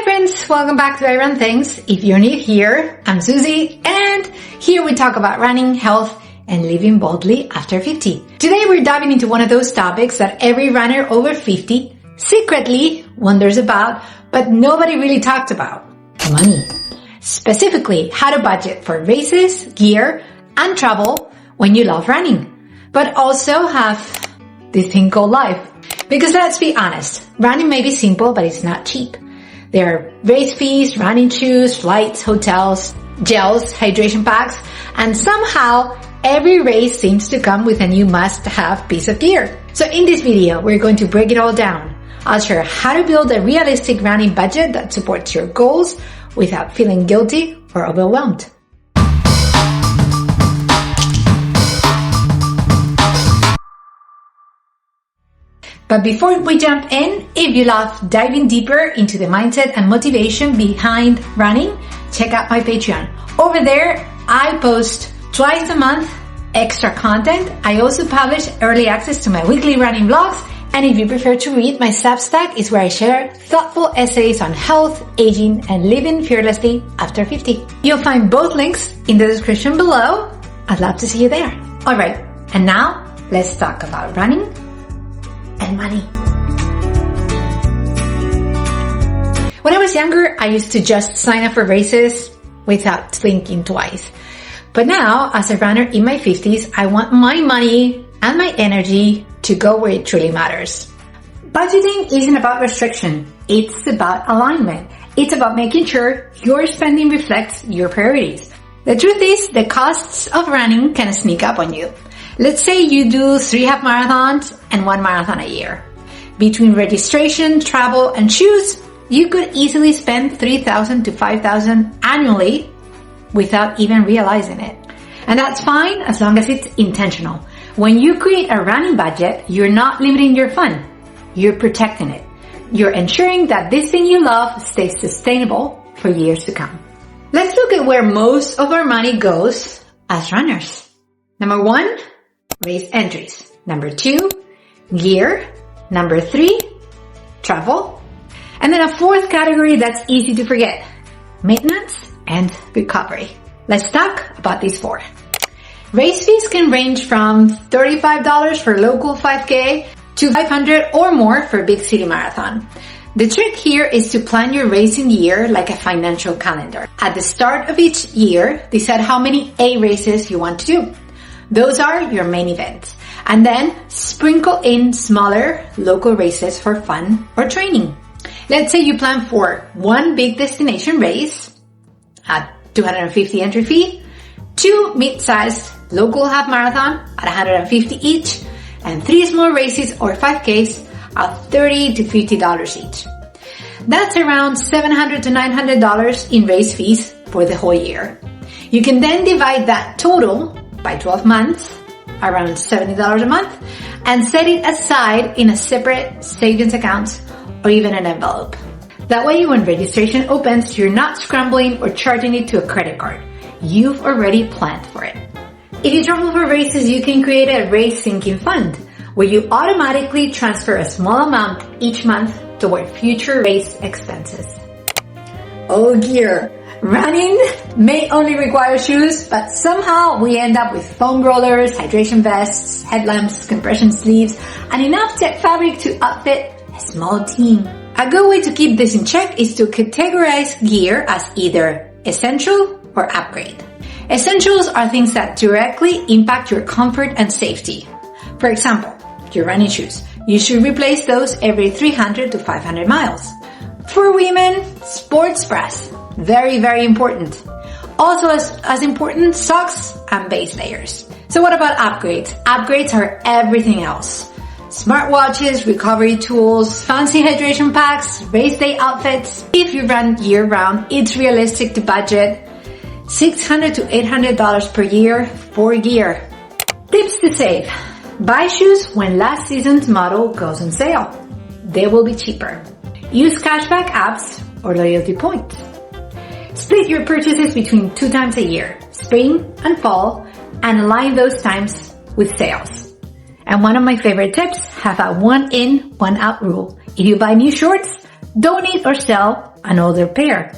Hi friends, welcome back to I Run Things. If you're new here, I'm Susie, and here we talk about running, health, and living boldly after 50. Today we're diving into one of those topics that every runner over 50 secretly wonders about, but nobody really talked about. Money. Specifically, how to budget for races, gear, and travel when you love running, but also have this thing called life. Because let's be honest, running may be simple, but it's not cheap. There are race fees, running shoes, flights, hotels, gels, hydration packs, and somehow every race seems to come with a new must-have piece of gear. So in this video, we're going to break it all down. I'll share how to build a realistic running budget that supports your goals without feeling guilty or overwhelmed. But before we jump in, if you love diving deeper into the mindset and motivation behind running, check out my Patreon. Over there, I post twice a month extra content. I also publish early access to my weekly running vlogs. And if you prefer to read, my Substack is where I share thoughtful essays on health, aging, and living fearlessly after 50. You'll find both links in the description below. I'd love to see you there. All right, and now let's talk about running and money. When I was younger, I used to just sign up for races without thinking twice. But now, as a runner in my 50s, I want my money and my energy to go where it truly matters. Budgeting isn't about restriction. It's about alignment. It's about making sure your spending reflects your priorities. The truth is, the costs of running can sneak up on you. Let's say you do 3 half marathons and 1 marathon a year. Between registration, travel, and shoes, you could easily spend $3,000 to $5,000 annually without even realizing it. And that's fine as long as it's intentional. When you create a running budget, you're not limiting your fun. You're protecting it. You're ensuring that this thing you love stays sustainable for years to come. Let's look at where most of our money goes as runners. Number 1, race entries. Number 2, gear. Number 3, travel. And then a 4th category that's easy to forget, maintenance and recovery. Let's talk about these 4. Race fees can range from $35 for local 5K to $500 or more for big city marathon. The trick here is to plan your racing year like a financial calendar. At the start of each year, decide how many A races you want to do. Those are your main events. And then sprinkle in smaller local races for fun or training. Let's say you plan for 1 big destination race at $250 entry fee, 2 mid-sized local half marathon at $150 each, and 3 small races or 5Ks at $30 to $50 each. That's around $700 to $900 in race fees for the whole year. You can then divide that total by 12 months, around $70 a month, and set it aside in a separate savings account or even an envelope. That way, when registration opens, you're not scrambling or charging it to a credit card. You've already planned for it. If you travel for races, you can create a race sinking fund where you automatically transfer a small amount each month toward future race expenses. Oh, gear. Running may only require shoes, but somehow we end up with foam rollers, hydration vests, headlamps, compression sleeves, and enough tech fabric to outfit a small team. A good way to keep this in check is to categorize gear as either essential or upgrade. Essentials are things that directly impact your comfort and safety. For example, your running shoes. You should replace those every 300 to 500 miles. For women, sports bras. Very, very important. Also as important, socks and base layers. So what about upgrades? Upgrades are everything else. Smartwatches, recovery tools, fancy hydration packs, race day outfits. If you run year round, it's realistic to budget $600 to $800 per year for gear. Tips to save. Buy shoes when last season's model goes on sale. They will be cheaper. Use cashback apps or loyalty points. Split your purchases between 2 times a year, spring and fall, and align those times with sales. And one of my favorite tips, have a 1 in, 1 out rule. If you buy new shorts, donate or sell another pair.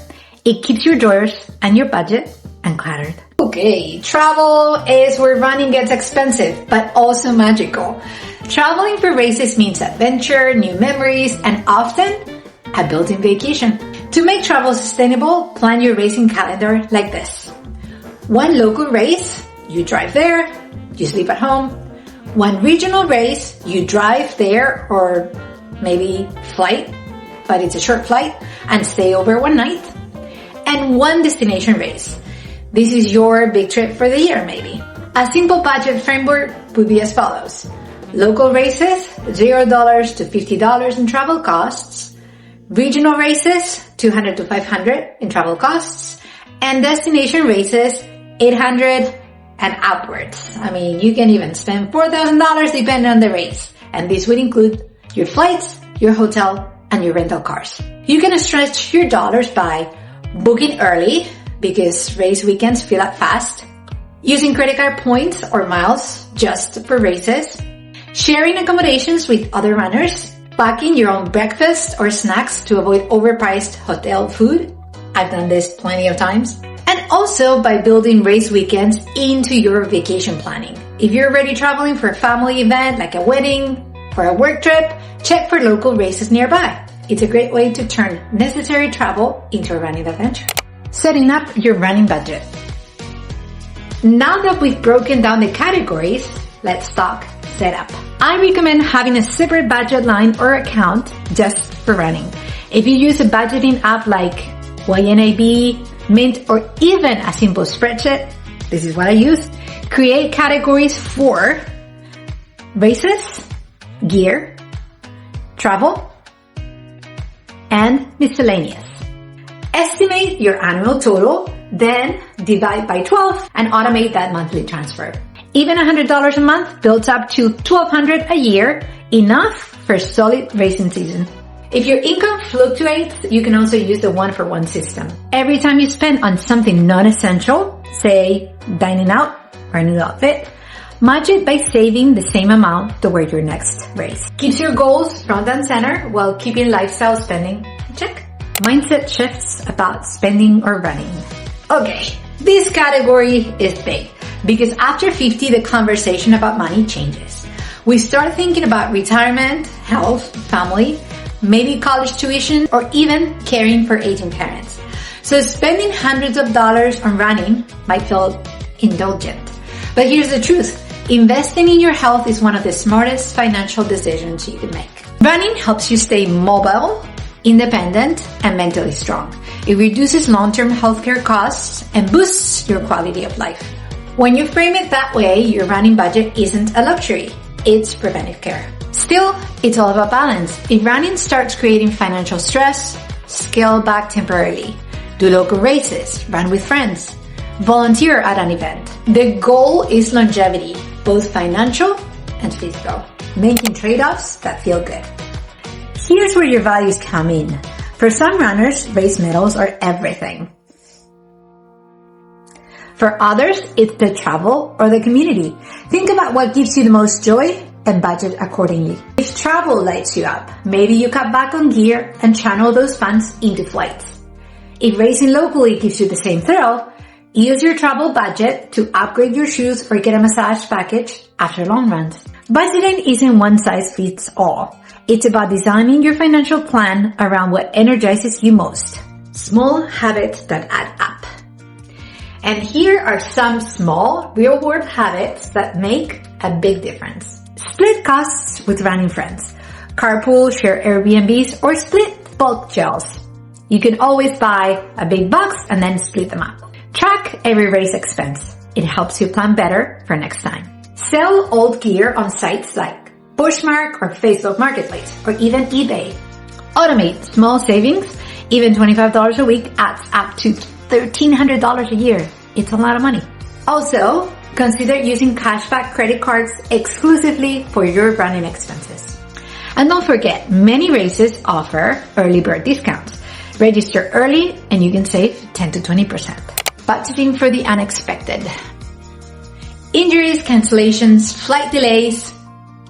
It keeps your drawers and your budget uncluttered. Okay, travel is where running gets expensive, but also magical. Traveling for races means adventure, new memories, and often a built-in vacation. To make travel sustainable, plan your racing calendar like this. One local race, you drive there, you sleep at home. One regional race, you drive there or maybe flight, but it's a short flight, and stay over one night. And one destination race. This is your big trip for the year, maybe. A simple budget framework would be as follows. Local races, $0 to $50 in travel costs. Regional races, $200 to $500 in travel costs. And destination races, $800 and upwards. I mean, you can even spend $4,000 depending on the race. And this would include your flights, your hotel, and your rental cars. You can stretch your dollars by booking early, because race weekends fill up fast, using credit card points or miles just for races, sharing accommodations with other runners, packing your own breakfast or snacks to avoid overpriced hotel food. I've done this plenty of times. And also by building race weekends into your vacation planning. If you're already traveling for a family event like a wedding, for a work trip, check for local races nearby. It's a great way to turn necessary travel into a running adventure. Setting up your running budget. Now that we've broken down the categories, let's talk setup. I recommend having a separate budget line or account just for running. If you use a budgeting app like YNAB, Mint, or even a simple spreadsheet, this is what I use, create categories for races, gear, travel, and miscellaneous. Estimate your annual total, then divide by 12 and automate that monthly transfer. Even $100 a month builds up to $1,200 a year, enough for solid racing season. If your income fluctuates, you can also use the one-for-one system. Every time you spend on something non-essential, say dining out or a new outfit, match it by saving the same amount toward your next race. Keeps your goals front and center while keeping lifestyle spending in check. Mindset shifts about spending or running. Okay, this category is big because after 50, the conversation about money changes. We start thinking about retirement, health, family, maybe college tuition, or even caring for aging parents. So spending hundreds of dollars on running might feel indulgent. But here's the truth. Investing in your health is one of the smartest financial decisions you can make. Running helps you stay mobile, independent, and mentally strong. It reduces long-term healthcare costs and boosts your quality of life. When you frame it that way, your running budget isn't a luxury. It's preventive care. Still, it's all about balance. If running starts creating financial stress, scale back temporarily. Do local races, run with friends, volunteer at an event. The goal is longevity, both financial and physical, making trade-offs that feel good. Here's where your values come in. For some runners, race medals are everything. For others, it's the travel or the community. Think about what gives you the most joy and budget accordingly. If travel lights you up, maybe you cut back on gear and channel those funds into flights. If racing locally gives you the same thrill, use your travel budget to upgrade your shoes or get a massage package after long runs. Budgeting isn't one size fits all. It's about designing your financial plan around what energizes you most. Small habits that add up. And here are some small, real-world habits that make a big difference. Split costs with running friends. Carpool, share Airbnbs, or split bulk gels. You can always buy a big box and then split them up. Track every race expense. It helps you plan better for next time. Sell old gear on sites like Poshmark or Facebook Marketplace, or even eBay. Automate small savings. Even $25 a week adds up to $1,300 a year. It's a lot of money. Also, consider using cashback credit cards exclusively for your running expenses. And don't forget, many races offer early bird discounts. Register early and you can save 10 to 20%. Budgeting for the unexpected. Injuries, cancellations, flight delays.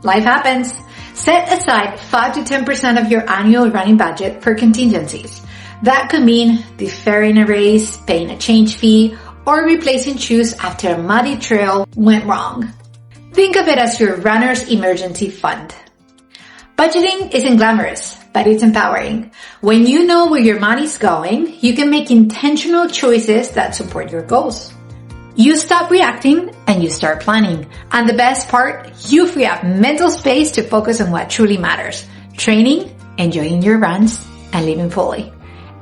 Life happens. Set aside 5 to 10% of your annual running budget for contingencies. That could mean deferring a race, paying a change fee, or replacing shoes after a muddy trail went wrong. Think of it as your runner's emergency fund. Budgeting isn't glamorous, but it's empowering. When you know where your money's going, you can make intentional choices that support your goals. You stop reacting and you start planning. And the best part, you free up mental space to focus on what truly matters: training, enjoying your runs, and living fully.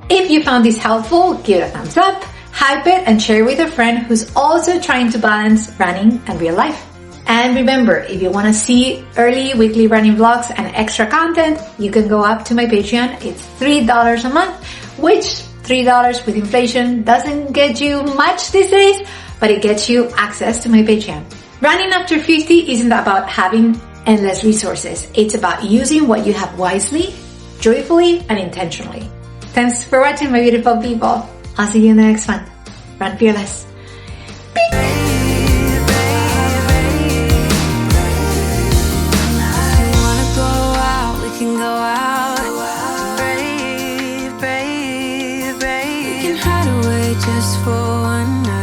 If you found this helpful, give it a thumbs up, hype it, and share it with a friend who's also trying to balance running and real life. And remember, if you want to see early weekly running vlogs and extra content, you can go up to my Patreon. It's $3 a month, which $3 with inflation doesn't get you much these days, but it gets you access to my Patreon. Running after 50 isn't about having endless resources. It's about using what you have wisely, joyfully, and intentionally. Thanks for watching, my beautiful people. I'll see you in the next one. Run fearless. Just for one night.